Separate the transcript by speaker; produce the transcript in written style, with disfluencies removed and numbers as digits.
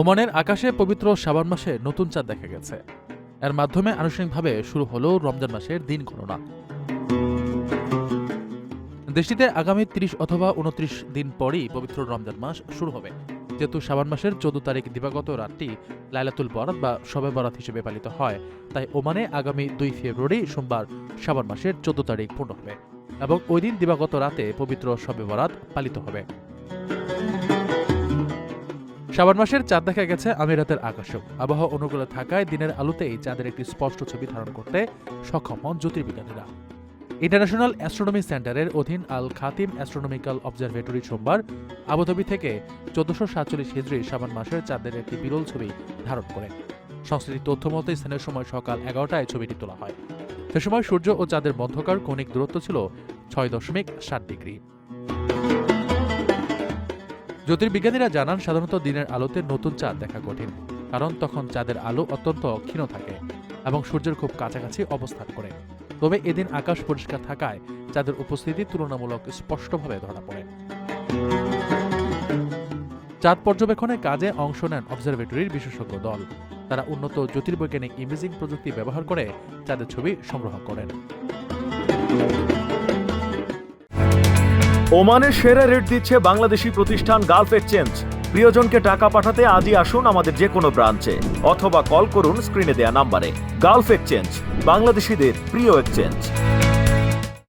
Speaker 1: ওমানের আকাশে পবিত্র শাবান মাসে নতুন চাঁদ দেখা গেছে। এর মাধ্যমে আনুষ্ঠানিকভাবে শুরু হলো রমজান মাসের দিন গণনা। দেশটিতে আগামী ৩০ অথবা ২৯ দিন পরই পবিত্র রমজান মাস শুরু হবে। যেহেতু শাবান মাসের ১৪ তারিখ দিবাগত রাতটি লাইলাতুল বরাত বা শবে বরাত হিসেবে পালিত হয়, তাই ওমানে আগামী ২ ফেব্রুয়ারি সোমবার শাবান মাসের ১৪ তারিখ পূর্ণ হবে এবং ওই দিন দিবাগত রাতে পবিত্র শবে বরাত পালিত হবে। শাবান মাসের চাঁদ দেখা গেছে আমিরাতের আকাশেও। আবহাওয়া অনুকূলে থাকায় দিনের আলোতেই চাঁদের একটি স্পষ্ট ছবি ধারণ করতে সক্ষম হন জ্যোতির্বিজ্ঞানীরা। ইন্টারন্যাশনাল অ্যাস্ট্রোনমি সেন্টারের অধীন আল খাতিম অ্যাস্ট্রোনমিক্যাল অবজারভেটরি সোমবার আবুধাবি থেকে ১৪৪৭ হিজরি শাবান মাসের চাঁদের একটি বিরল ছবি ধারণ করে। সংশ্লিষ্ট তথ্য মতে স্থানীয় সময় সকাল ১১টায় ছবিটি তোলা হয়। সে সময় সূর্য ও চাঁদের মধ্যকার কৌণিক দূরত্ব ছিল ৬.৭ ডিগ্রি। জ্যোতির্বিজ্ঞানীরা জানান, সাধারণত দিনের আলোতে নতুন চাঁদ দেখা কঠিন, কারণ তখন চাঁদের আলো অত্যন্ত ক্ষীণ থাকে এবং সূর্যের খুব কাছাকাছি অবস্থান করে। তবে এদিন আকাশ পরিষ্কার থাকায় চাঁদের উপস্থিতি তুলনামূলক স্পষ্টভাবে ধরা পড়ে। চাঁদ পর্যবেক্ষণে কাজে অংশ নেন অবজারভেটরির বিশেষজ্ঞ দল। তারা উন্নত জ্যোতির্বৈজ্ঞানিক ইমেজিং প্রযুক্তি ব্যবহার করে চাঁদের ছবি সংগ্রহ করেন।
Speaker 2: ওমানের সেরা রেট দিচ্ছে বাংলাদেশি প্রতিষ্ঠান গালফ এক্সচেঞ্জ। প্রিয়জনকে টাকা পাঠাতে আজই আসুন আমাদের যে কোনো ব্রাঞ্চে অথবা কল করুন স্ক্রিনে দেয়া নাম্বারে। গালফ এক্সচেঞ্জ, বাংলাদেশিদের প্রিয় এক্সচেঞ্জ।